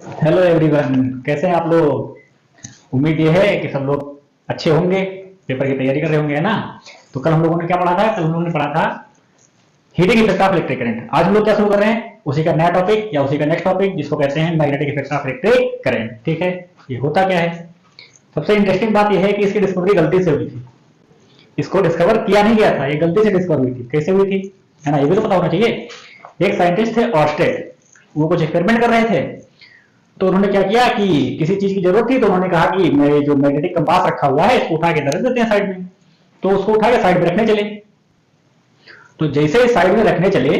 Hello everyone, कैसे हैं आप लोग। उम्मीद ये है कि सब लोग अच्छे होंगे, पेपर की तैयारी कर रहे होंगे, है ना। तो कल हम लोगों ने क्या पढ़ा था? कल हम लोगों ने पढ़ा था heating effect of electric current. आज हम लोग क्या शुरू कर रहे हैं? उसी का नया टॉपिक या उसी का नेक्स्ट टॉपिक, जिसको कहते हैं magnetic effect of electric current. ठीक है, ये होता क्या है? सबसे इंटरेस्टिंग बात यह है कि इसकी डिस्कवरी गलती से हुई थी। इसको डिस्कवर किया नहीं गया था, ये गलती से डिस्कवर हुई थी। कैसे हुई थी, है ना, ये भी तो पता होना चाहिए। एक साइंटिस्ट थे ऑर्स्टेड, वो कुछ एक्सपेरिमेंट कर रहे थे। तो उन्होंने क्या किया कि किसी चीज की जरूरत थी, तो उन्होंने कहा कि मेरे जो मैग्नेटिक कंपास रखा हुआ है इसको उठा के रख देते हैं साइड में। तो उसको उठा के साइड में रखने चले। तो जैसे साइड में रखने चले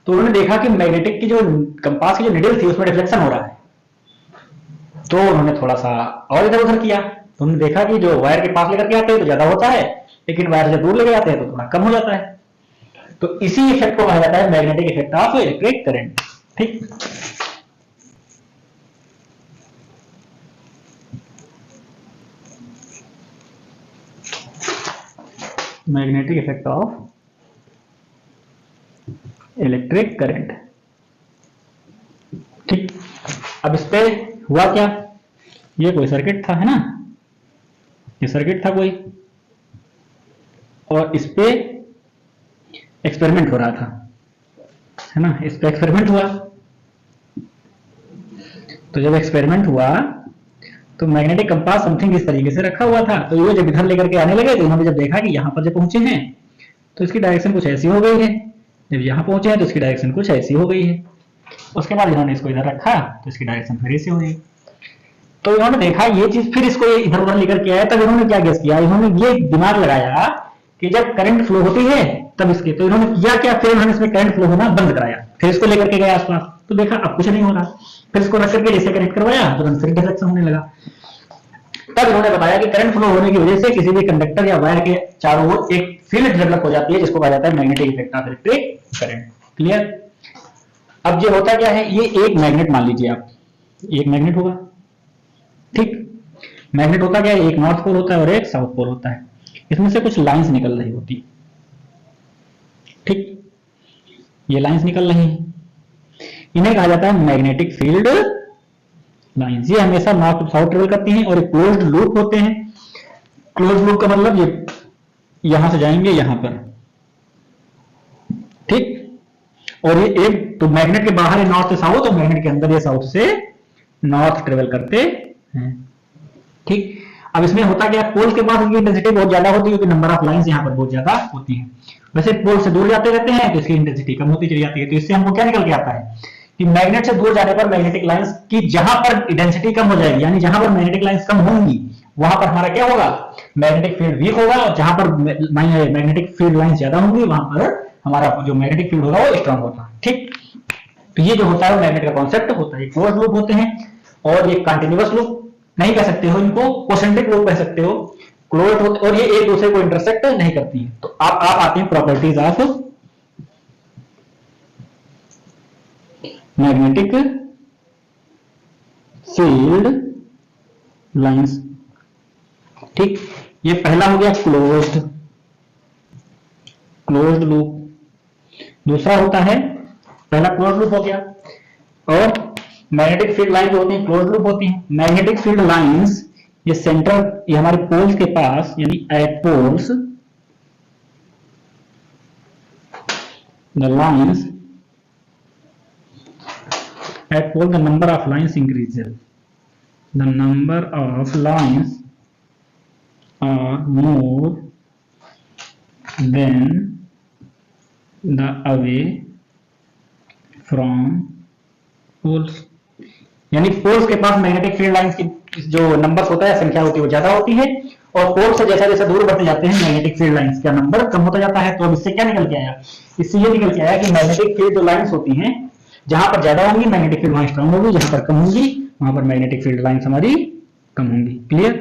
तो उन्होंने देखा कि मैग्नेटिक की जो कंपास की जो निडल थी उसमें रिफ्लेक्शन हो रहा है। तो उन्होंने थोड़ा सा और इधर उधर किया, तो उन्होंने देखा कि जो वायर के पास लेकर के आते हैं तो ज्यादा होता है, लेकिन वायर से दूर लेके जाते हैं तो थोड़ा कम हो जाता है। तो इसी इफेक्ट को कहा जाता है magnetic effect of electric current. ठीक, magnetic effect of electric current. ठीक, अब इस पे हुआ क्या? ये कोई सर्किट था, है ना, ये सर्किट था कोई, और इस पे एक्सपेरिमेंट हो रहा था, है ना। इस पे एक्सपेरिमेंट हुआ। तो जब एक्सपेरिमेंट हुआ तो मैग्नेटिक कंपास समथिंग इस तरीके से रखा हुआ था। तो ये जब इधर लेकर के आने लगे तो इन्होंने जब देखा कि यहाँ पर जब पहुंचे हैं तो इसकी डायरेक्शन कुछ ऐसी हो गई है, जब यहाँ पहुंचे हैं तो इसकी डायरेक्शन कुछ ऐसी हो गई है। उसके बाद इन्होंने इसको इधर रखा तो इसकी डायरेक्शन फिर ऐसी हो गई। तो इन्होंने देखा ये चीज, फिर इसको इधर उधर लेकर के आया। तब इन्होंने क्या गेस किया, इन्होंने ये दिमाग लगाया कि जब करंट फ्लो होती है तब इसके, तो इन्होंने किया क्या, फिर इन्होंने इसमें करंट फ्लो होना बंद कराया। फिर इसको लेकर के गया आसपास तो देखा अब कुछ नहीं हो रहा। फिर इसको रख करके जैसे कनेक्ट करवाया तो फिर डिफ्लेक्शन होने लगा। तब इन्होंने बताया कि करंट फ्लो होने की वजह से किसी भी कंडक्टर या वायर के चारों ओर एक फील्ड डेवलप हो जाती है, जिसको कहा जाता है magnetic effect of electric current. Clear? अब ये होता क्या है, ये एक मैग्नेट मान लीजिए आप, एक मैग्नेट होगा। ठीक, मैग्नेट होता क्या है, एक नॉर्थ पोल होता है और एक साउथ पोल होता है। इसमें से कुछ लाइंस निकल रही होती। ठीक, ये लाइंस निकल रही हैं, इन्हें कहा जाता है मैग्नेटिक फील्ड लाइंस। ये हमेशा नॉर्थ टू साउथ ट्रेवल करती हैं और एक क्लोज्ड लूप होते हैं। क्लोज्ड लूप का मतलब ये यहां से जाएंगे यहां पर। ठीक, और ये एक तो मैग्नेट के बाहर है नॉर्थ से साउथ, और मैग्नेट के अंदर ये साउथ से नॉर्थ ट्रेवल करते हैं। ठीक, अब इसमें होता क्या, पोल के पास इसकी इंटेंसिटी बहुत ज्यादा होती है क्योंकि नंबर ऑफ लाइंस यहाँ पर बहुत ज्यादा होती हैं। वैसे पोल से दूर जाते रहते हैं तो इसकी इंटेंसिटी कम होती चली जाती है। तो इससे हमको क्या निकल के आता है कि मैग्नेट से दूर जाने पर मैग्नेटिक लाइंस की जहां पर इंटेंसिटी कम हो जाएगी, यानी जहां पर मैग्नेटिक लाइंस कम होंगी वहां पर हमारा क्या होगा, मैग्नेटिक फील्ड वीक होगा, और जहां पर मैग्नेटिक फील्ड लाइंस ज्यादा होंगी वहां पर हमारा जो मैग्नेटिक फील्ड होगा वो स्ट्रांग होगा। ठीक, तो ये जो होता है मैग्नेट का कॉन्सेप्ट होता है। क्लोज लूप होते हैं और ये कंटिन्यूअस लूप नहीं कह सकते हो, इनको कोसेंट्रिक लूप कह सकते हो। क्लोज होते और ये एक दूसरे को इंटरसेक्ट नहीं करती है। तो आप आते हैं properties of magnetic field lines. ठीक, ये पहला हो गया क्लोज्ड लूप। दूसरा होता है, पहला क्लोज्ड लूप हो गया, और मैग्नेटिक फील्ड लाइन जो होती है क्लोज्ड लूप होती है। मैग्नेटिक फील्ड लाइंस ये सेंटर, ये हमारे पोल्स के पास, यानी at poles the lines at pole the number of lines increases, the number of lines are more than the away from poles। यानी पोल्स के पास मैग्नेटिक फील्ड लाइंस की जो नंबर होता है, संख्या होती है, वो ज्यादा होती है, और पोल से जैसा जैसा दूर बढ़ते जाते हैं मैग्नेटिक फील्ड लाइंस का नंबर कम होता जाता है। तो अब इससे क्या निकल के आया, इससे ये निकल के आया कि मैग्नेटिक फील्ड जो लाइंस होती हैं जहां पर ज्यादा होंगी मैग्नेटिक फील्ड वहां स्ट्रांग होगी, जहां पर कम होंगी वहां पर मैग्नेटिक फील्ड लाइंस हमारी कम होंगी। क्लियर?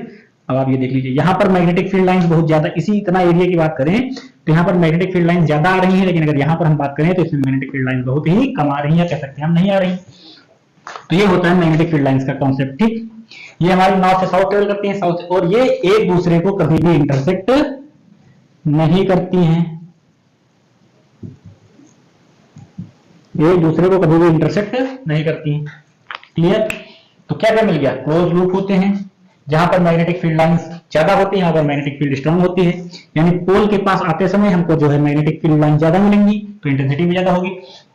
अब आप ये देख लीजिए, यहां पर मैग्नेटिक फील्ड लाइंस बहुत ज्यादा, इसी इतना एरिया की बात करें तो यहां पर मैग्नेटिक फील्ड लाइंस ज्यादा आ रही है, लेकिन अगर यहां पर हम बात करें तो इसमें मैग्नेटिक फील्ड लाइंस बहुत ही कम आ रही है, कह सकते हैं हम नहीं आ रही। तो ये होता है मैग्नेटिक फील्ड लाइंस का कॉन्सेप्ट। ठीक, ये हमारी नॉर्थ से साउथ ट्रेवल करती है, साउथ, और ये एक दूसरे को कभी भी इंटरसेक्ट नहीं करती हैं, एक दूसरे को कभी भी इंटरसेक्ट नहीं करती हैं। क्लियर? तो क्या क्या मिल गया, क्लोज लूप होते हैं जहां पर मैग्नेटिक फील्ड लाइंस ज्यादा होती है, यहाँ पर मैग्नेटिक फील्ड स्ट्रांग होती है, यानी पोल के पास आते समय हमको जो है मैग्नेटिक फील्ड लाइन ज्यादा मिलेंगी तो इंटेंसिटी भी ज्यादा होगी,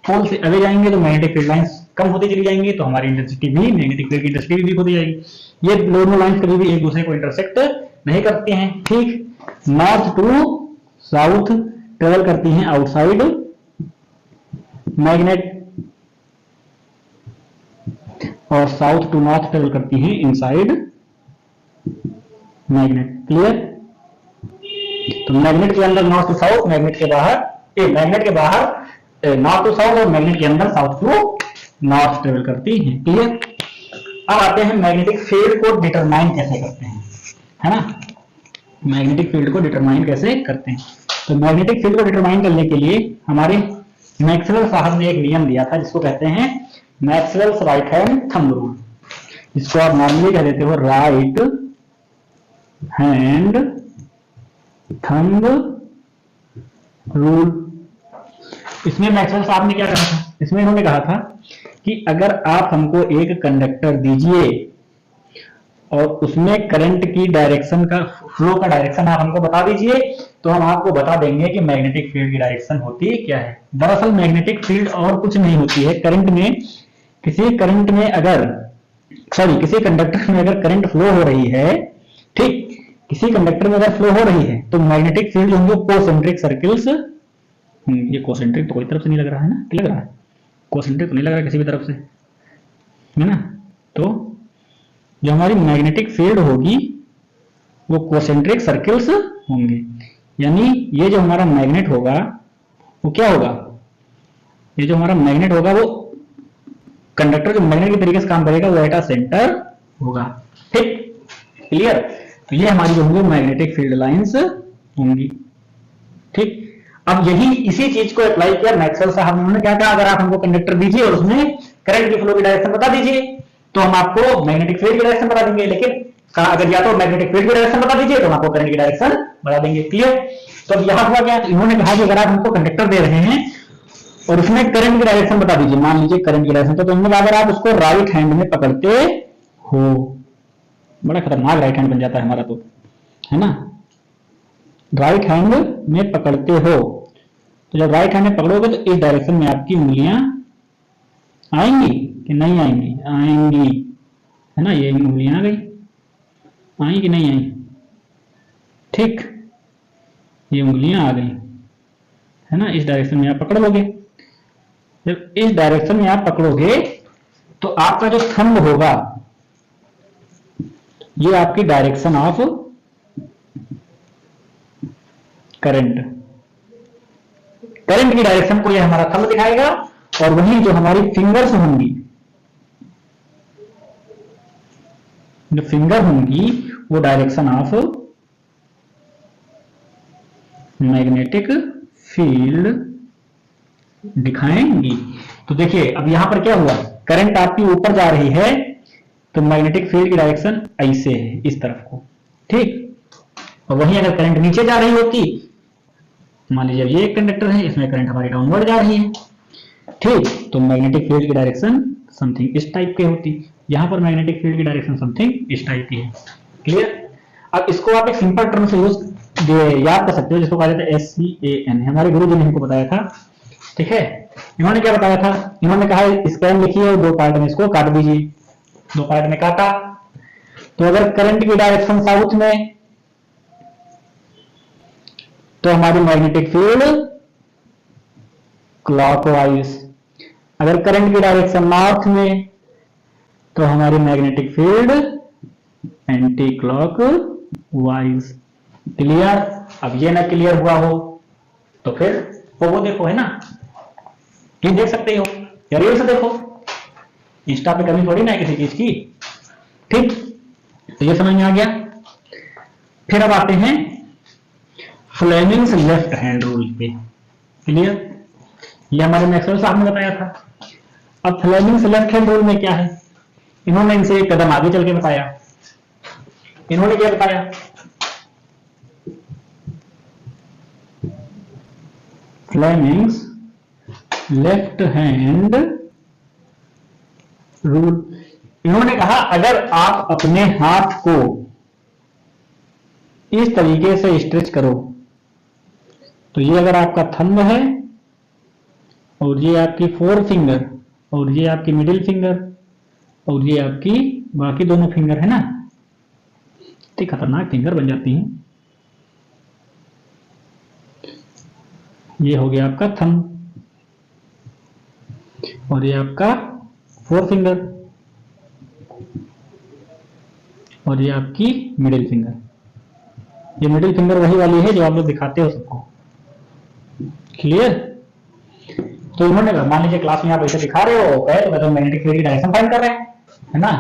पोल से अवे जाएंगे तो मैग्नेटिक फील्ड लाइंस कम होती चली जाएंगी तो हमारी इंटेंसिटी भी, मैग्नेटिक फील्ड की इंटेंसिटी भी वीक होती जाएगी। ये दोनों लाइंस कभी भी एक दूसरे को इंटरसेक्ट नहीं करती हैं, ठीक। नॉर्थ टू साउथ ट्रेवल करती हैं आउटसाइड मैग्नेट और साउथ टू नॉर्थ ट्रेवल करती हैं इनसाइड मैग्नेट। क्लियर? तो मैग्नेट के अंदर नॉर्थ टू साउथ, मैग्नेट के बाहर नॉर्थ टू साउथ और मैग्नेट के अंदर साउथ टू नॉर्थ ट्रेवल करती हैं। क्लियर? अब आते हैं मैग्नेटिक फील्ड को डिटरमाइन कैसे करते हैं, है ना। मैग्नेटिक फील्ड को डिटरमाइन कैसे करते हैं, तो मैग्नेटिक फील्ड को डिटरमाइन करने के लिए हमारे मैक्सवेल साहब ने एक नियम दिया था जिसको कहते हैं Maxwell's right hand thumb rule, जिसको आप नॉर्मली कह देते हो राइट हैंड थंब रूल। इसमें मैक्सवेल साहब ने क्या कहा था, इसमें इन्होंने कहा था कि अगर आप हमको एक कंडक्टर दीजिए और उसमें करंट की डायरेक्शन का, फ्लो का डायरेक्शन आप हमको बता दीजिए तो हम आपको बता देंगे कि मैग्नेटिक फील्ड की डायरेक्शन होती क्या है। दरअसल मैग्नेटिक फील्ड और कुछ नहीं होती है, करंट में, किसी कंडक्टर में अगर करंट फ्लो हो रही है, ठीक, किसी कंडक्टर में अगर फ्लो हो रही है तो मैग्नेटिक फील्ड होंगे कोसेंट्रिक सर्किल्स। ये कोसेंट्रिक तो कोई तरफ से नहीं लग रहा है ना, क्या लग रहा है, कोसेंट्रिक तो नहीं लग रहा है किसी भी तरफ से, है ना। तो जो हमारी मैग्नेटिक फील्ड होगी वो कोसेंट्रिक सर्किल्स होंगे, यानी ये जो हमारा मैग्नेट होगा वो क्या होगा, ये जो हमारा मैग्नेट होगा वो कंडक्टर जो मैग्नेट के तरीके से काम करेगा वो एट अ सेंटर होगा, ठीक। क्लियर? तो ये हमारी जो होंगी मैग्नेटिक फील्ड लाइंस होंगी, ठीक। अब यही इसी चीज को अप्लाई किया मैक्सवेल साहब ने। उन्होंने क्या कहा, अगर आप हमको कंडक्टर दीजिए और उसमें करंट की फ्लो की डायरेक्शन बता दीजिए तो हम आपको मैग्नेटिक फील्ड की डायरेक्शन बता देंगे, लेकिन अगर या तो मैग्नेटिक फील्ड की डायरेक्शन बता दीजिए तो हम आपको करंट की डायरेक्शन बता देंगे। क्लियर? तो अब यहां हुआ क्या, इन्होंने कहा कि अगर आप हमको कंडक्टर दे रहे हैं और उसमें करंट की डायरेक्शन बता दीजिए, मान लीजिए करंट की डायरेक्शन, तो उन्होंने कहा अगर आप उसको राइट हैंड में पकड़ते हो, बड़ा खतरनाक राइट हैंड बन जाता है हमारा तो, है ना। राइट हैंड में पकड़ते हो तो जब राइट हैंड में पकड़ोगे तो इस डायरेक्शन में आपकी उंगलियां आएंगी कि नहीं आएंगी, आएंगी, है ना। ये उंगलियां आ गई, आई कि नहीं आई, ठीक, ये उंगलियां आ गई, है ना। इस डायरेक्शन में आप पकड़ लोगे, जब इस डायरेक्शन में आप पकड़ोगे तो आपका जो थंब होगा ये आपकी डायरेक्शन ऑफ करंट की डायरेक्शन को ये हमारा थंब दिखाएगा, और वहीं जो हमारी फिंगर्स होंगी, जो फिंगर होंगी वो डायरेक्शन ऑफ मैग्नेटिक फील्ड दिखाएंगी। तो देखिए अब यहां पर क्या हुआ, करंट आपकी ऊपर जा रही है तो मैग्नेटिक फील्ड की डायरेक्शन ऐसे है, इस तरफ को, ठीक। और वहीं अगर करंट नीचे जा रही होती, मान लीजिए ये एक कंडक्टर है, इसमें करंट हमारी डाउनवर्ड जा रही है, ठीक, तो मैग्नेटिक फील्ड की डायरेक्शन समथिंग इस टाइप की होती, यहां पर मैग्नेटिक फील्ड की डायरेक्शन समथिंग इस टाइप की है। क्लियर? अब इसको आप एक सिंपल टर्म से याद कर सकते हो, जिसको कहा जाता है SCAN, हमारे गुरु जी ने हमको बताया था, ठीक है। इन्होंने क्या बताया था, इन्होंने कहा स्कैन लिखिए और दो पार्ट में इसको काट दीजिए, दो पार्ट में काटा तो अगर करंट की डायरेक्शन साउथ में तो हमारी मैग्नेटिक फील्ड क्लॉकवाइज, अगर करंट की डायरेक्शन नॉर्थ में तो हमारी magnetic field anti clockwise. Clear? अब ये ना क्लियर हुआ हो तो फिर वो देखो, है ना, ये देख सकते हो या रील्स देखो, इंस्टा पे कमी थोड़ी ना है किसी चीज की, ठीक। तो ये समझ में आ गया। फिर अब आते हैं फ्लेमिंग्स लेफ्ट हैंड रूल पे। क्लियर? ये हमारे मैक्सवेल साहब ने बताया था। अब फ्लेमिंग्स लेफ्ट हैंड रूल में क्या है, इन्होंने इनसे एक कदम आगे चल के बताया। इन्होंने क्या बताया, फ्लेमिंग्स लेफ्ट हैंड रूल, इन्होंने कहा अगर आप अपने हाथ को इस तरीके से स्ट्रेच करो, तो ये अगर आपका थंब है और ये आपकी फोर फिंगर और ये आपकी मिडिल फिंगर और ये आपकी बाकी दोनों फिंगर है ना, इतनी खतरनाक फिंगर बन जाती हैं। ये हो गया आपका थंब और ये आपका फोर फिंगर और ये आपकी मिडिल फिंगर। ये मिडिल फिंगर वही वाली है जो आप लोग दिखाते हो सबको, क्लियर। तो इन्होंने मान लीजिए क्लास में आप ऐसे दिखा रहे हो, कहे तो कहते मैग्नेटिक फील्ड की डायरेक्शन फाइंड कर रहे हैं, है ना।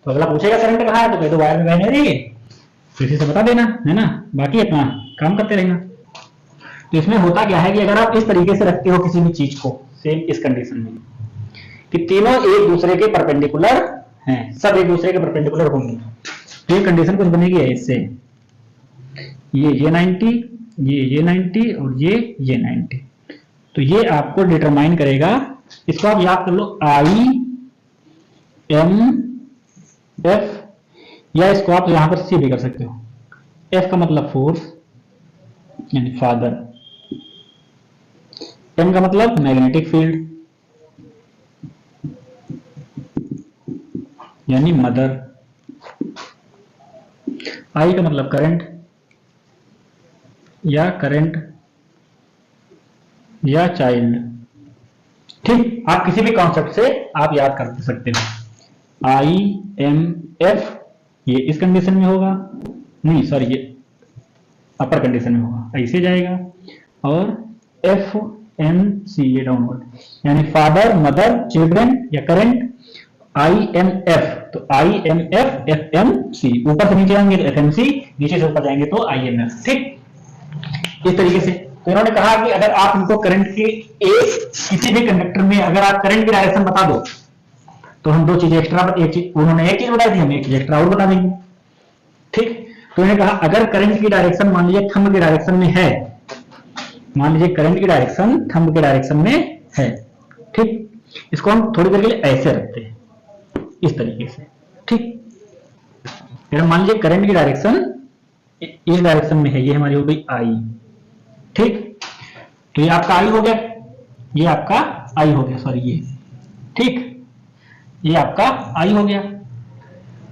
तो अगला पूछेगा करंट कहाँ है, तो कहे तो वायर में बहने रही, तो इसी से बता देना, है ना, बाकी अपना काम करते रहना। तो इसमें होता क्या है कि अगर आप इस तरीके से रखते हो किसी भी चीज को, सेम इस कंडीशन में कि तीनों एक दूसरे के परपेंडिकुलर हैं, सब एक दूसरे के परपेंडिकुलर होंगे, तो ये कंडीशन कुछ बनेगी इससे, ये 90, ये 90 और ये 90। तो ये आपको डिटरमाइन करेगा, इसको आप याद कर लो आई एम एफ, या इसको आप यहां पर सी भी कर सकते हो। एफ का मतलब फोर्स यानी फादर, एम का मतलब मैग्नेटिक फील्ड यानी मदर, आई का मतलब करंट या चाइल्ड। ठीक, आप किसी भी कॉन्सेप्ट से आप याद कर सकते हो। आई एम एफ ये इस कंडीशन में होगा, नहीं सॉरी ये अपर कंडीशन में होगा, ऐसे जाएगा, और एफ एम सी ये डाउनवर्ड, यानी फादर मदर चिल्ड्रन या करंट। आई एम एफ, तो I M F F M C, ऊपर से नीचे आएंगे तो एफ एम सी, नीचे से ऊपर जाएंगे तो आई एम एफ। ठीक, इस तरीके से। तो इन्होंने कहा कि अगर आप इनको करंट के एक किसी भी कंडक्टर में अगर आप करंट की डायरेक्शन बता दो, तो हम दो चीजें एक्स्ट्रा, एक चीज उन्होंने एक चीज बताई थी, हम एक चीज एक्स्ट्रा और बता देंगे। ठीक, तो इन्होंने कहा अगर करंट की डायरेक्शन मान लीजिए थंब की डायरेक्शन में है, मान लीजिए करंट की डायरेक्शन थंब के डायरेक्शन में है, ठीक, इसको हम थोड़ी देर के लिए ऐसे रखते हैं इस तरीके से। ठीक, फिर मान लीजिए करंट की डायरेक्शन इस डायरेक्शन में है, ये हमारी हो गई आई। ठीक, तो ये आपका आई हो गया, ये आपका आई हो गया, सॉरी ये, ठीक, ये आपका आई हो गया।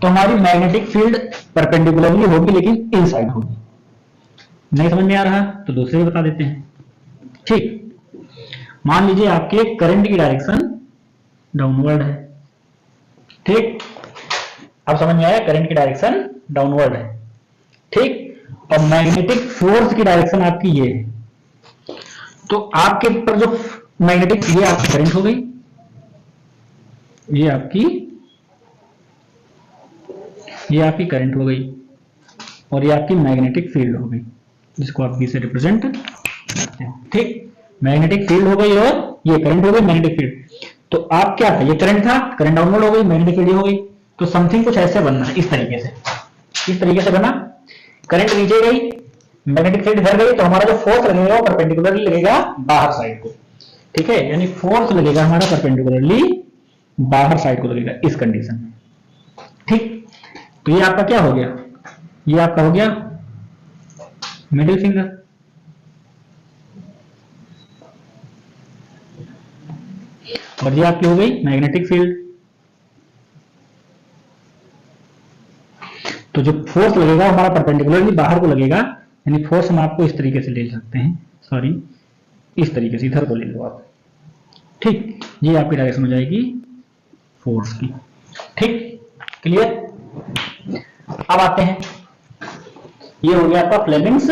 तो हमारी मैग्नेटिक फील्ड परपेंडिकुलरली होगी लेकिन इनसाइड होगी। नहीं समझ में आ रहा तो दूसरे बता देते हैं। ठीक, मान लीजिए आपके करंट की डायरेक्शन डाउनवर्ड है। ठीक, अब समझ में आया, करंट की डायरेक्शन डाउनवर्ड है। ठीक, और मैग्नेटिक फोर्स की डायरेक्शन आपकी ये है, तो आपके ऊपर जो मैग्नेटिक, ये आपकी करंट हो गई, ये आपकी करंट हो गई, और ये आपकी मैग्नेटिक फील्ड हो गई, जिसको आप बी से रिप्रेजेंट करते हो। ठीक, मैग्नेटिक फील्ड हो गई और ये करंट हो गई, मैग्नेटिक फील्ड। तो आप क्या था, ये करंट था, करंट डाउनवर्ड हो गई, मैग्नेटिक फील्ड हो गई। तो समथिंग कुछ ऐसे बनना है, इस तरीके से, इस तरीके से बना, करंट नीचे गई, मैग्नेटिक फील्ड इधर गई, तो हमारा जो फोर्स लगेगा वो परपेंडिकुलरली लगेगा बाहर साइड को। ठीक है, यानी फोर्स लगेगा हमारा परपेंडिकुलरली बाहर साइड को लगेगा इस कंडीशन में। ठीक, तो ये आपका क्या हो गया, ये आपका हो गया मिडिल फिंगर, और ये आपकी हो गई मैग्नेटिक फील्ड। तो जो फोर्स लगेगा हमारा परपेंडिकुलरली बाहर को लगेगा, यानी फोर्स हम आपको इस तरीके से ले सकते हैं, सॉरी इस तरीके से इधर को ले लो आप। ठीक, ये आपकी डायरेक्शन हो जाएगी फोर्स की। ठीक, क्लियर। अब आते हैं, ये हो गया आपका Fleming's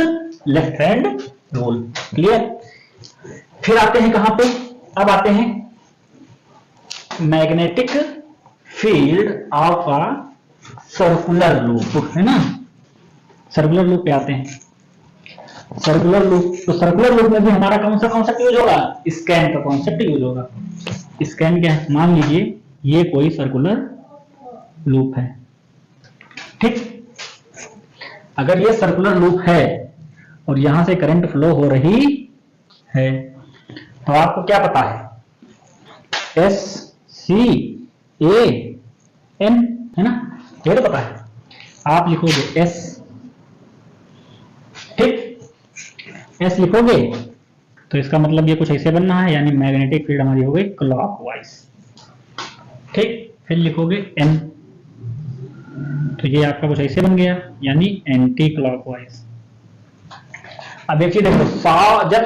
left hand rule, clear. फिर आते हैं कहां पे, अब आते हैं magnetic field of a circular loop, है ना। सर्कुलर लूप पे आते हैं, सर्कुलर लूप। तो सर्कुलर लूप में भी हमारा कौन सा कॉन्सेप्ट यूज होगा, स्कैन का कॉन्सेप्ट यूज होगा। स्कैन क्या है, मान लीजिए ये कोई सर्कुलर लूप है। ठीक, अगर ये सर्कुलर लूप है और यहां से करंट फ्लो हो रही है, तो आपको क्या पता है, एस सी ए एन, है ना, ये तो पता है। आप लिखोगे एस, ठीक, एस लिखोगे तो इसका मतलब ये कुछ ऐसे बनना है, यानी मैग्नेटिक फील्ड हमारी हो गई क्लॉकवाइज, ठीक। फिर लिखोगे एन, तो ये आपका कुछ ऐसे बन गया, यानी एंटी क्लॉकवाइज। अब एक चीज देखो, जब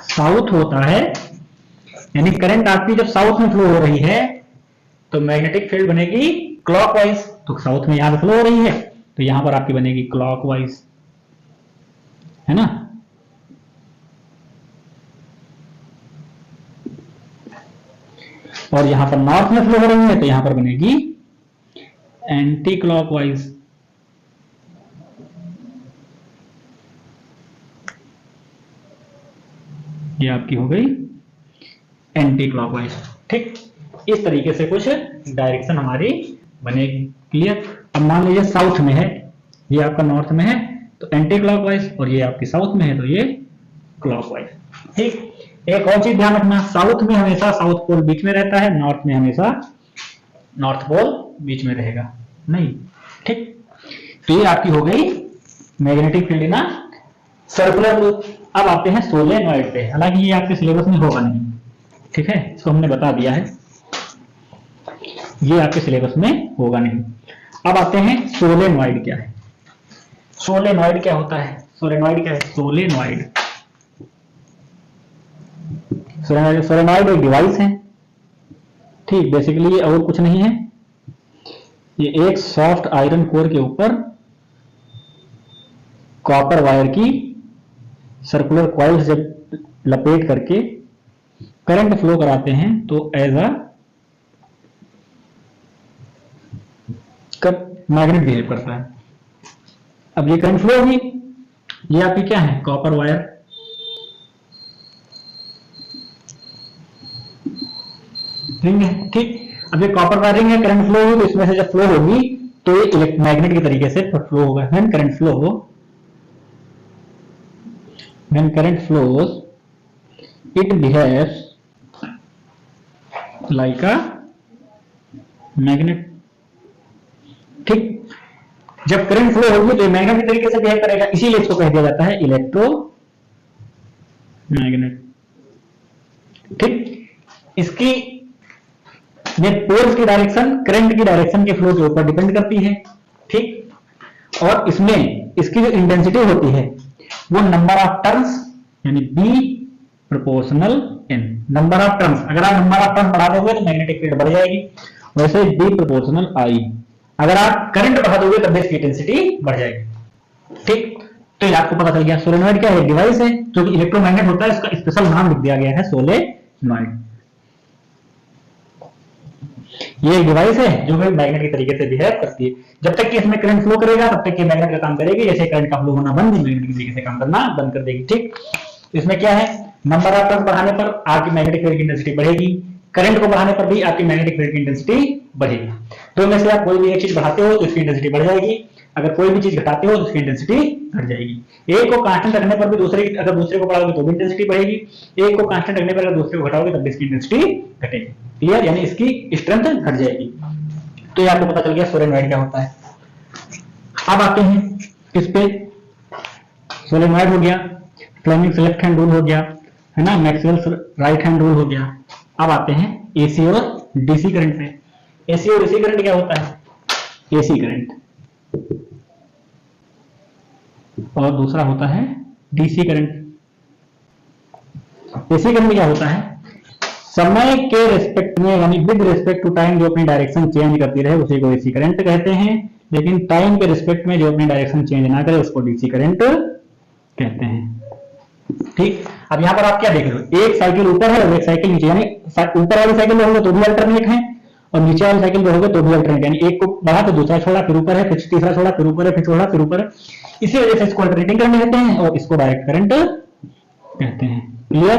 साउथ होता है, यानी करंट आपकी जब साउथ में फ्लो हो रही है तो मैग्नेटिक फील्ड बनेगी क्लॉकवाइज। तो साउथ में यहां पे फ्लो हो रही है तो यहां पर आपकी बनेगी क्लॉकवाइज, है ना। और यहां पर नॉर्थ में फ्लो हो रही है तो यहां पर बनेगी एंटी क्लॉकवाइज। ये आपकी हो गई एंटी क्लॉकवाइज, ठीक। इस तरीके से कुछ डायरेक्शन हमारी बनेगी, क्लियर। अब मान लीजिए साउथ में है, ये आपका नॉर्थ में है तो एंटी क्लॉकवाइज, और ये आपकी साउथ में है तो ये क्लॉकवाइज, ठीक। एक और चीज ध्यान रखना, साउथ में हमेशा साउथ पोल बीच में रहता है, नॉर्थ में हमेशा नॉर्थ पोल बीच में रहेगा नहीं, ठीक। तो ये आपकी हो गई magnetic field in circular loop. अब आते हैं सोलेनॉइड पे, हालांकि ये आपके सिलेबस में होगा नहीं, ठीक है, इसको हमने बता दिया है, ये आपके सिलेबस में होगा नहीं। अब आते हैं सोलेनॉइड क्या है। सोलेनॉइड क्या होता है, सोलेनॉइड क्या है, सोलेनॉइड एक डिवाइस है, ठीक। बेसिकली ये और कुछ नहीं है, ये एक सॉफ्ट आयरन कोर के ऊपर कॉपर वायर की सर्कुलर कॉइल्स जब लपेट करके करंट फ्लो कराते हैं तो एज अ मैग्नेट बिहेव करता है। अब ये करंट फ्लो होगी, ये आपकी क्या है, कॉपर वायर, रिंग है, ठीक। अब ये कॉपर वायर रिंग है, करंट फ्लो होगी तो इसमें से जब फ्लो होगी तो ये मैग्नेट के तरीके से फ्लो होगा। When current flows it behaves like a magnet, ठीक। जब करंट फ्लो होगी तो मैग्नेट के तरीके से बिहेव करेगा, इसीलिए इसको कह दिया जाता है इलेक्ट्रो मैग्नेट, ठीक। इसकी पोल्स की डायरेक्शन करंट की डायरेक्शन के फ्लो के ऊपर डिपेंड करती है, ठीक। और इसमें इसकी जो इंटेंसिटी होती है वो नंबर ऑफ टर्न्स, यानी B proportional N, number of turns. अगर आप नंबर ऑफ टर्न्स बढ़ा दोगे तो मैग्नेटिक फील्ड बढ़ जाएगी, वैसे बी प्रोपोर्शनल आई, अगर आप करंट बढ़ा दोगे तब इसकी इंटेंसिटी बढ़ जाएगी, ठीक। तो ये आपको पता चल गया। सोलेनॉइड क्या है, डिवाइस है जो कि इलेक्ट्रोमैग्नेट होता है, इसका स्पेशल नाम लिख दिया गया है सोलेनॉइड। ये एक डिवाइस है जो कि मैग्नेट के तरीके से बिहेव करती है, जब तक कि इसमें करंट फ्लो करेगा तब तक कि मैग्नेट का काम करेगी, जैसे करंट का फ्लो होना बंद, मैग्नेट के तरीके से काम करना बंद कर देगी, ठीक। इसमें क्या है, नंबर ऑफ टर्न्स बढ़ाने पर आपकी मैग्नेटिक फील्ड की इंटेंसिटी बढ़ेगी, करंट को बढ़ाने पर भी आपकी मैग्नेटिक फील्ड की इंटेंसिटी बढ़ेगी। तो इनमें से आप कोई भी एक चीज बढ़ाते हो तो इसकी इंटेंसिटी बढ़ जाएगी, अगर कोई भी चीज घटाते हो तो उसकी इंटेंसिटी घट जाएगी। एक को कांस्टेंट रखने पर भी अगर दूसरे को बढ़ाओगे तो भी इंटेंसिटी बढ़ेगी, एक को कांस्टेंट रखने पर अगर दूसरे को घटाओगे तब भी इसकी इंटेंसिटी घटेगी, क्लियर, यानी इसकी स्ट्रेंथ घट जाएगी। तो ये आपको पता चल गया सोलेनॉइड क्या होता है। अब आते हैं इस पे, सोलेनॉइड हो गया, फ्लेमिंग्स लेफ्ट हैंड रूल हो गया, है ना, मैक्सवेल्स राइट हैंड रूल हो गया। अब आते हैं एसी और डीसी करंट पे। एसी और डीसी करंट क्या होता है, एसी करंट और दूसरा होता है डीसी करंट। एसी करंट क्या होता है, समय के रिस्पेक्ट में, यानी विद रिस्पेक्ट टू टाइम जो अपनी डायरेक्शन चेंज करती रहे उसी को एसी करंट कहते हैं, लेकिन टाइम के रिस्पेक्ट में जो अपनी डायरेक्शन चेंज ना करे उसको डीसी करंट कहते हैं, ठीक। अब यहां पर आप क्या देख रहे हो, एक साइकिल ऊपर है और एक साइकिल नीचे, यानी ऊपर वाली साइकिल में होगा तो भी अल्टरनेट है और नीचे वाली साइकिल में होगा तो भी अल्टरनेट, यानी एक को बढ़ा तो दूसरा छोड़ा, फिर ऊपर है, फिर तीसरा छोड़ा, फिर ऊपर है, फिर छोड़ा, फिर ऊपर है। इसी वजह से इसको अल्टरनेटिंग करंट कहते हैं और इसको डायरेक्ट करंट कहते हैं, क्लियर।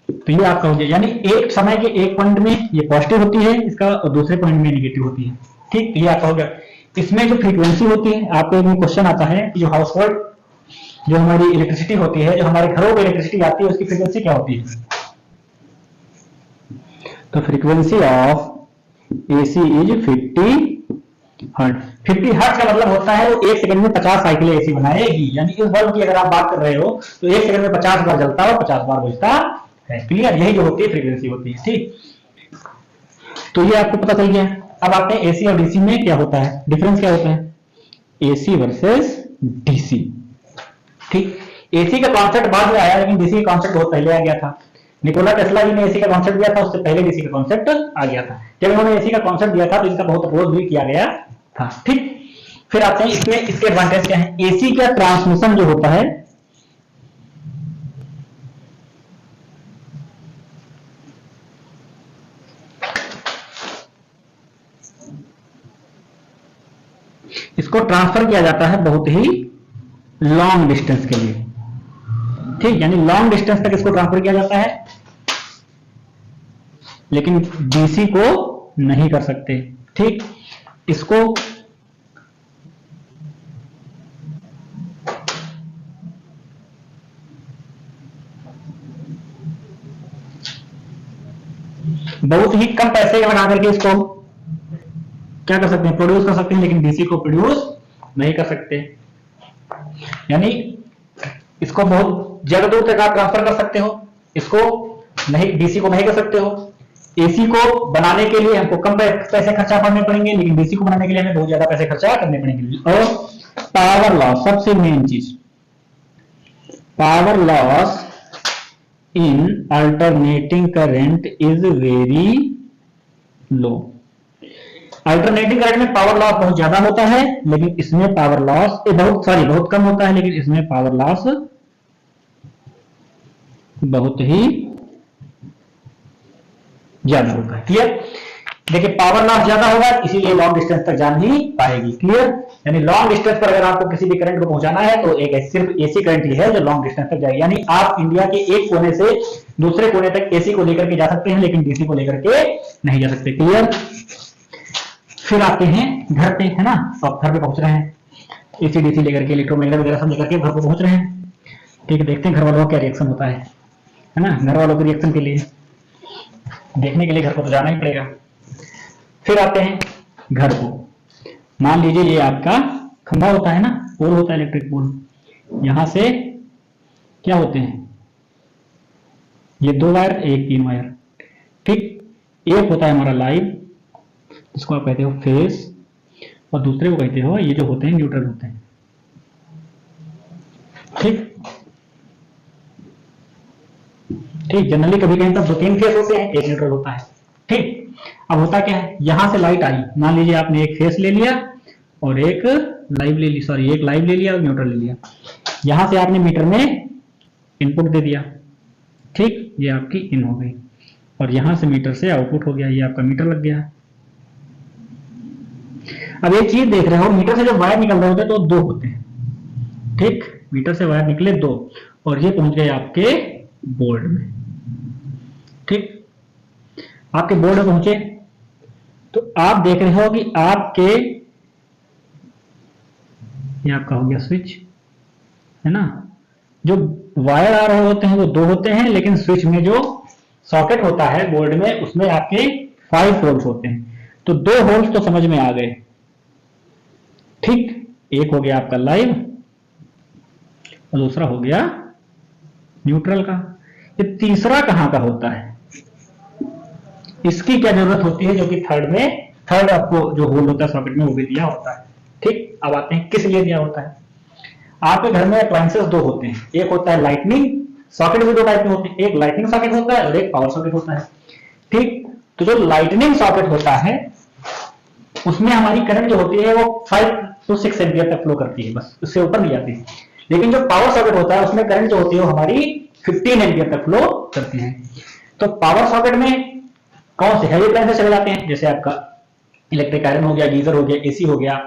तो ये आपका हो गया, यानी एक समय के एक पॉइंट में ये पॉजिटिव होती है इसका और दूसरे पॉइंट में नेगेटिव होती है, ठीक। ये आपका हो गया। इसमें जो फ्रीक्वेंसी होती है, आपको एक क्वेश्चन आता है, जो हाउस होल्ड जो हमारी इलेक्ट्रिसिटी होती है, जो हमारे घरों में इलेक्ट्रिसिटी आती है, उसकी फ्रीक्वेंसी क्या होती है, तो frequency of AC is 50 hertz. 50 hertz का मतलब होता है वो 1 सेकंड में 50 साइकिलें ऐसी बनाएगी, यानी इस बल्ब की अगर आप बात कर रहे हो तो 1 सेकंड में 50 बार जलता है और 50 बार बुझता है। क्लियर? यही जो होती है फ्रीक्वेंसी होती है। ठीक, तो ये आपको पता चल गया। अब आते हैं एसी और डीसी में क्या होता है, डिफरेंस क्या होता है, एसी वर्सेस डीसी। ठीक, एसी का कॉन्सेप्ट बाद में आया, लेकिन डीसी का कॉन्सेप्ट बहुत पहले आ गया था। निकोला टेस्ला जी ने एसी का कॉन्सेप्ट दिया था, उससे पहले डीसी का कॉन्सेप्ट आ गया था। जब उन्होंने एसी का कॉन्सेप्ट दिया था तो इसका बहुत अप्रोच भी किया गया था। ठीक, फिर आते हैं इसमें, इसके एडवांटेज क्या है। एसी का ट्रांसमिशन जो होता है, इसको ट्रांसफर किया जाता है बहुत ही लॉन्ग डिस्टेंस के लिए। ठीक, यानी लॉन्ग डिस्टेंस तक इसको ट्रांसफर किया जाता है, लेकिन डीसी को नहीं कर सकते। ठीक, इसको बहुत ही कम पैसे बना करके इसको क्या कर सकते हैं, प्रोड्यूस कर सकते हैं, लेकिन डीसी को प्रोड्यूस नहीं कर सकते। यानी इसको बहुत ज्यादा दूर तक आप ट्रांसफर कर सकते हो, इसको नहीं, डीसी को नहीं कर सकते हो। एसी को बनाने के लिए हमको कम पैसे खर्चा करने पड़ेंगे, लेकिन डीसी को बनाने के लिए हमें बहुत ज्यादा पैसे खर्चा करने पड़ेंगे। और पावर लॉस, सबसे मेन चीज, power loss in alternating current is very low. Alternating current में पावर लॉस बहुत ज्यादा होता है, लेकिन इसमें पावर लॉस बहुत कम होता है, लेकिन इसमें पावर लॉस बहुत ही ज्यादा होता है। क्लियर? देखिए, पावर लॉस ज्यादा होगा, इसीलिए लॉन्ग डिस्टेंस तक जा नहीं पाएगी। क्लियर? यानी लॉन्ग डिस्टेंस पर अगर आपको किसी भी करंट को पहुंचाना है तो एक सिर्फ एसी करंट ही है जो लॉन्ग डिस्टेंस तक जाएगी। यानी आप इंडिया के एक कोने से दूसरे कोने तक एसी को लेकर के जा सकते हैं, लेकिन डीसी को लेकर के नहीं जा सकते। क्लियर? फिर आते हैं घर पे, है ना, तो आप घर पे पहुंच रहे हैं, एसी डीसी लेकर के, इलेक्ट्रोमैग्नेट वगैरह सब लेकर के घर पे पहुंच रहे हैं। ठीक है, देखते हैं घर वालों का क्या रिएक्शन होता है ना। घर वालों के रिएक्शन के लिए, देखने के लिए घर को तो जाना ही पड़ेगा। फिर आते हैं घर को, मान लीजिए ये आपका खंभा होता है ना, पोल होता है, इलेक्ट्रिक पोल। यहां से क्या होते हैं, ये 2 वायर, एक 3 वायर। ठीक, एक होता है हमारा लाइव, इसको आप कहते हो फेस, और दूसरे को कहते हो, ये जो होते हैं न्यूट्रल होते हैं। ठीक, ठीक, जनरली कभी कहीं तक 2-3 फेस होते हैं, एक न्यूट्रल होता है। ठीक, अब होता क्या है, यहां से लाइट आई, मान लीजिए आपने एक फेस ले लिया और एक लाइव ले ली, सॉरी एक लाइव ले लिया और न्यूट्रल ले लिया। यहां से आपने मीटर में इनपुट दे दिया। ठीक, ये आपकी इन हो गई, और यहां से मीटर से आउटपुट हो गया, ये आपका मीटर लग गया। अब एक चीज देख रहे हो, मीटर से जब वायर निकल रहे होते हैं तो 2 होते हैं। ठीक, मीटर से वायर निकले 2, और ये पहुंच गए आपके बोर्ड में। ठीक, आपके बोर्ड में पहुंचे तो आप देख रहे हो कि आपके, ये आपका हो गया स्विच, है ना। जो वायर आ रहे होते हैं वो 2 होते हैं, लेकिन स्विच में जो सॉकेट होता है बोर्ड में, उसमें आपके 5 होल्स होते हैं। तो 2 होल्स तो समझ में आ गए। ठीक, एक हो गया आपका लाइव और दूसरा हो गया न्यूट्रल का। ये तीसरा कहां का होता है, इसकी क्या जरूरत होती है, जो कि थर्ड आपको जो होल होता है सॉकेट में वो भी दिया होता है। ठीक, अब आते हैं किस लिए दिया होता है। आपके घर में अप्लायंसेस 2 होते हैं, एक होता है लाइटनिंग सॉकेट, भी 2 टाइप के होते हैं, एक लाइटनिंग सॉकेट होता है और एक पावर सॉकेट होता है। ठीक, तो जो लाइटनिंग सॉकेट होता है उसमें हमारी करंट जो होती है वो 5 to 6 एम्पियर तक फ्लो करती है, बस उससे ऊपर नहीं जाती। लेकिन जो पावर सॉकेट होता है उसमें करंट जो होती है वो हमारी 15 एम्पियर तक फ्लो करती है। तो पावर सॉकेट में कौन से हैवी अप्लायंसेस चले जाते हैं, जैसे आपका इलेक्ट्रिक आयरन हो गया, गीजर हो गया, एसी हो गया,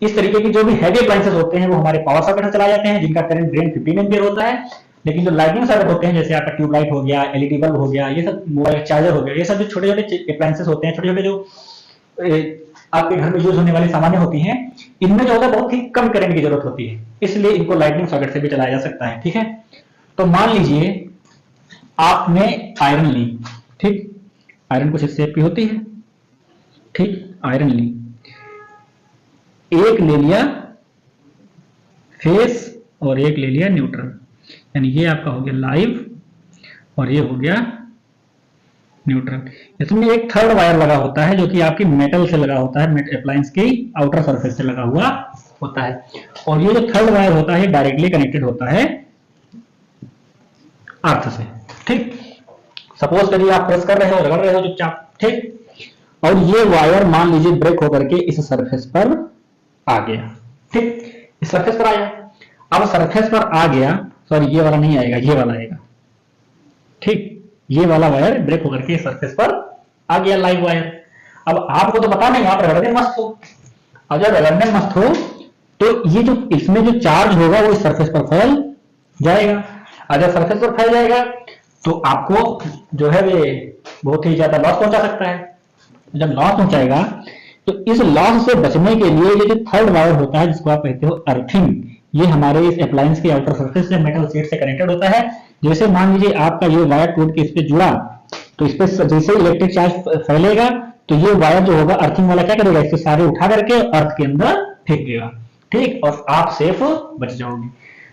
इस तरीके की जो भी हैवी अप्लायंसेस होते हैं वो हमारे पावर सॉकेट में चला जाते हैं, जिनका करंट ड्रेन 15 एम्पियर होता है। लेकिन जो लाइटनिंग सॉकेट होते हैं, जैसे आपका ट्यूबलाइट हो गया, एलईडी बल्ब हो गया, ये सब मोबाइल चार्जर हो गया, ये सब जो छोटे छोटे अप्लायंसेस होते हैं, छोटे छोटे जो आपके घर में यूज होने वाली सामान्य होती हैं, इनमें जो होता है बहुत ही कम करंट की जरूरत होती है, इसलिए इनको लाइटनिंग सॉकेट से भी चलाया जा सकता है। ठीक है, तो मान लीजिए आपने आयरन ली। ठीक, आयरन कुछ इस शेप की होती है, ठीक, आयरन ली, एक ले लिया फेस और एक ले लिया न्यूट्रल, यानी ये आपका हो गया लाइव और ये हो गया न्यूट्रल। इसमें एक थर्ड वायर लगा होता है जो कि आपकी मेटल से लगा होता है, अप्लायंस की आउटर सरफेस से लगा हुआ होता है, और ये जो थर्ड वायर होता है डायरेक्टली कनेक्टेड होता है अर्थ से। ठीक, सपोज करिए आप प्रेस कर रहे हो, रगड़ रहे हो चुपचाप, ठीक, और ये वायर मान लीजिए ब्रेक होकर के इस सरफेस पर आ गया। ठीक, इस सरफेस पर आया, अब सरफेस पर आ गया, सॉरी ये वाला नहीं आएगा, ये वाला आएगा। ठीक, ये वाला वायर ब्रेक होकर के सरफेस पर आ गया, लाइव वायर। अब आपको तो पता नहीं, आप रगड़ने मस्त हो, और जब रगड़ने मस्त हो तो ये जो इसमें जो चार्ज होगा वो इस सरफेस पर फैल जाएगा, और जब सरफेस पर फैल जाएगा तो आपको जो है वे बहुत ही ज्यादा लॉस पहुंचा सकता है। जब लॉस पहुंचाएगा तो इस लॉस से बचने के लिए ये जो थर्ड वायर होता है जिसको आप कहते हो अर्थिंग, ये हमारे इस अप्लायंस के आउटर सरफेस से मेटल शीट से कनेक्टेड होता है। जैसे मान लीजिए आपका ये वायर टूट के इस पे जुड़ा, तो इस पे जैसे इलेक्ट्रिक चार्ज फैलेगा तो ये वायर जो होगा अर्थिंग वाला क्या करेगा, इससे सारे उठा करके अर्थ के अंदर फेंक देगा। ठीक, और आप सेफ बच जाओगे।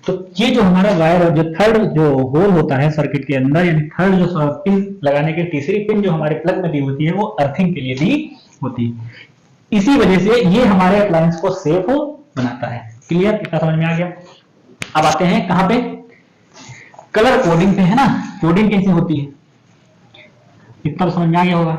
तो ये जो हमारा वायर, जो थर्ड जो होल होता है सर्किट के अंदर, यानी थर्ड जो पिन लगाने की तीसरी पिन जो हमारे प्लग में दी होती है वो अर्थिंग के लिए दी होती है। इसी वजह से ये हमारे अप्लायंस को सेफ बनाता है। क्लियर, इतना समझ में आ गया। अब आते हैं कहां पे, कलर कोडिंग पे, है ना। कोडिंग कैसे होती है इतना तो समझ में आ गया होगा।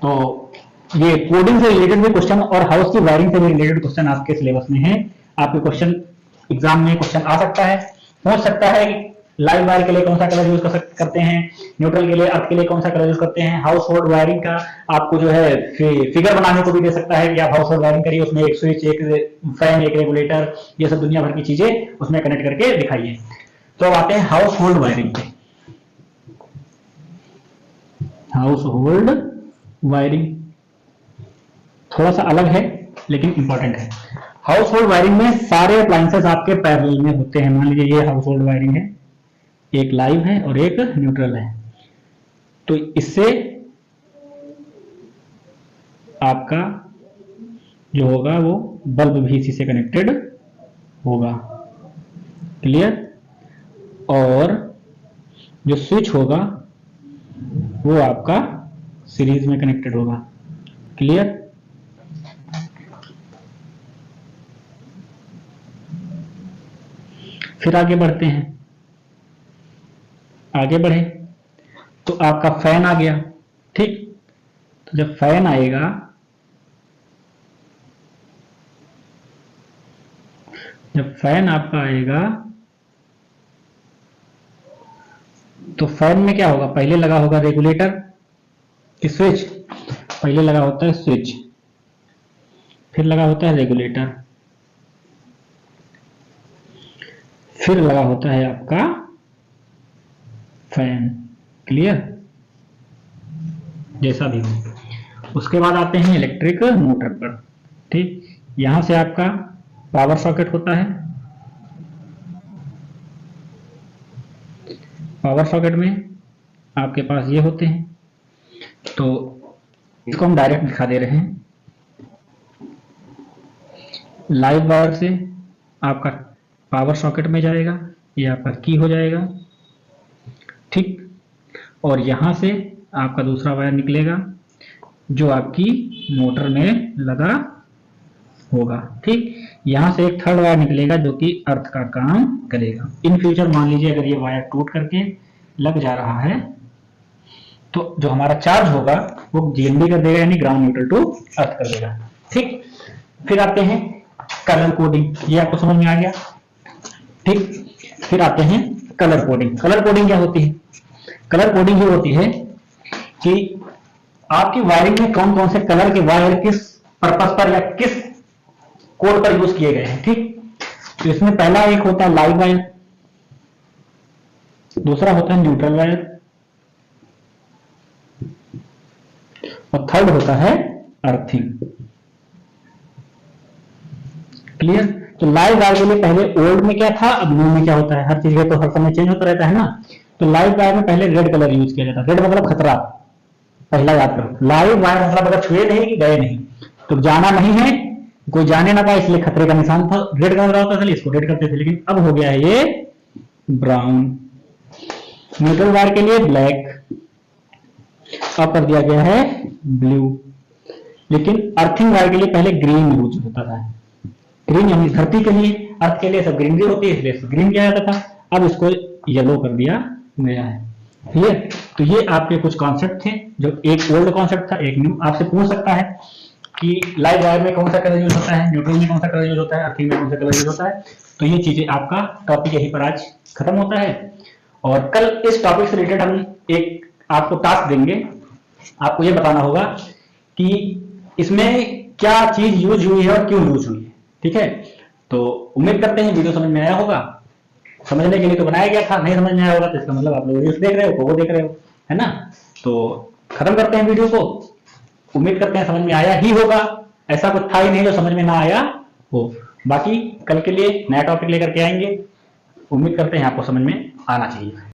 तो ये कोडिंग से रिलेटेड भी क्वेश्चन और हाउस की वायरिंग से भी रिलेटेड क्वेश्चन आपके सिलेबस में है। आपके क्वेश्चन एग्जाम में क्वेश्चन आ सकता है, पूछ सकता है कि लाइव वायर के लिए कौन सा कलर यूज करते हैं, न्यूट्रल के लिए, अर्थ के लिए कौन सा कलर यूज करते हैं। हाउस होल्ड वायरिंग का आपको जो है फिगर बनाने को भी दे सकता है कि आप हाउस होल्ड वायरिंग करिए, उसमें एक स्विच, एक फैन, एक रेगुलेटर, ये सब दुनिया भर की चीजें उसमें कनेक्ट करके दिखाइए। तो अब आते हैं हाउस होल्ड वायरिंग पे। हाउस होल्ड वायरिंग थोड़ा सा अलग है लेकिन इंपॉर्टेंट है। हाउस होल्ड वायरिंग में सारे अप्लायंसेस आपके पैरेलल में होते हैं। मान लीजिए ये हाउस होल्ड वायरिंग है, एक लाइव है और एक न्यूट्रल है, तो इससे आपका जो होगा वो बल्ब भी इसी से कनेक्टेड होगा। क्लियर, और जो स्विच होगा वो आपका सीरीज में कनेक्टेड होगा। क्लियर, फिर आगे बढ़ते हैं। आगे बढ़े तो आपका फैन आ गया। ठीक, तो जब फैन आएगा आपका आएगा तो फैन में क्या होगा, पहले लगा होगा रेगुलेटर की स्विच, पहले लगा होता है स्विच, फिर लगा होता है रेगुलेटर, फिर लगा होता है आपका फैन। क्लियर, जैसा भी हो। उसके बाद आते हैं इलेक्ट्रिक मोटर पर। ठीक, यहां से आपका पावर सॉकेट होता है। पावर सॉकेट में आपके पास ये होते हैं, तो इसको हम डायरेक्ट दिखा दे रहे हैं। लाइव वायर से आपका पावर सॉकेट में जाएगा, ये आपका की हो जाएगा। ठीक, और यहां से आपका दूसरा वायर निकलेगा जो आपकी मोटर में लगा होगा। ठीक, यहां से एक थर्ड वायर निकलेगा जो कि अर्थ का काम करेगा। इन फ्यूचर मान लीजिए अगर ये वायर टूट करके लग जा रहा है तो जो हमारा चार्ज होगा वो जीएनडी कर देगा, यानी ग्राउंड न्यूट्रल टू अर्थ कर देगा। ठीक, फिर आते हैं कलर कोडिंग, ये आपको समझ में आ गया। ठीक, फिर आते हैं कलर कोडिंग। कलर कोडिंग क्या होती है? कलर कोडिंग ये होती है कि आपकी वायरिंग में कौन कौन से कलर के वायर किस पर्पस पर या किस कोड पर यूज किए गए हैं। ठीक, तो इसमें पहला एक होता है लाइव वायर, दूसरा होता है न्यूट्रल वायर, और थर्ड होता है अर्थिंग। क्लियर, तो लाइव वायर के लिए पहले ओल्ड में क्या था, अब न्यू में क्या होता है, हर चीज तो हर समय चेंज होता रहता है ना। तो लाइव वायर में पहले रेड कलर यूज किया जाता है। रेड मतलब खतरा, पहला याद करो, लाइव वायर मतलब अगर छुए नहीं कि गए नहीं, तो जाना नहीं है, कोई जाने ना पाए, इसलिए खतरे का निशान था, रेड कलर होता था इसको रेड करते थे, लेकिन अब हो गया है ये ब्राउन। न्यूट्रल वायर के लिए ब्लैक, अब कर दिया गया है ब्लू। लेकिन अर्थिंग वायर के लिए पहले ग्रीन यूज होता था, ग्रीन यानी धरती के लिए, अर्थ के लिए सब ग्रीनरी होती है, इसलिए ग्रीन किया जाता था, अब इसको येलो कर दिया गया है। ठीक है, तो ये आपके कुछ कॉन्सेप्ट थे, जो एक ओल्ड कॉन्सेप्ट था, एक न्यू। आपसे पूछ सकता है कि लाइव वायर में कौन सा कलर यूज होता है, न्यूट्रल में कौन सा कलर यूज होता है, अर्थिंग में कौन सा कलर यूज होता है। तो ये चीजें आपका टॉपिक यहीं पर आज खत्म होता है, और कल इस टॉपिक से रिलेटेड हम एक आपको टास्क देंगे, आपको ये बताना होगा कि इसमें क्या चीज यूज हुई है और क्यों यूज हुई है। ठीक है, तो उम्मीद करते हैं वीडियो समझ में आया होगा, समझने के लिए तो बनाया गया था, नहीं समझ में आया होगा तो इसका मतलब आप लोग वीडियो देख रहे हो, वो देख रहे हो, है ना। तो खत्म करते हैं वीडियो को, उम्मीद करते हैं समझ में आया ही होगा, ऐसा कुछ था ही नहीं जो समझ में ना आया हो। बाकी कल के लिए नया टॉपिक लेकर के आएंगे, उम्मीद करते हैं आपको समझ में आना चाहिए।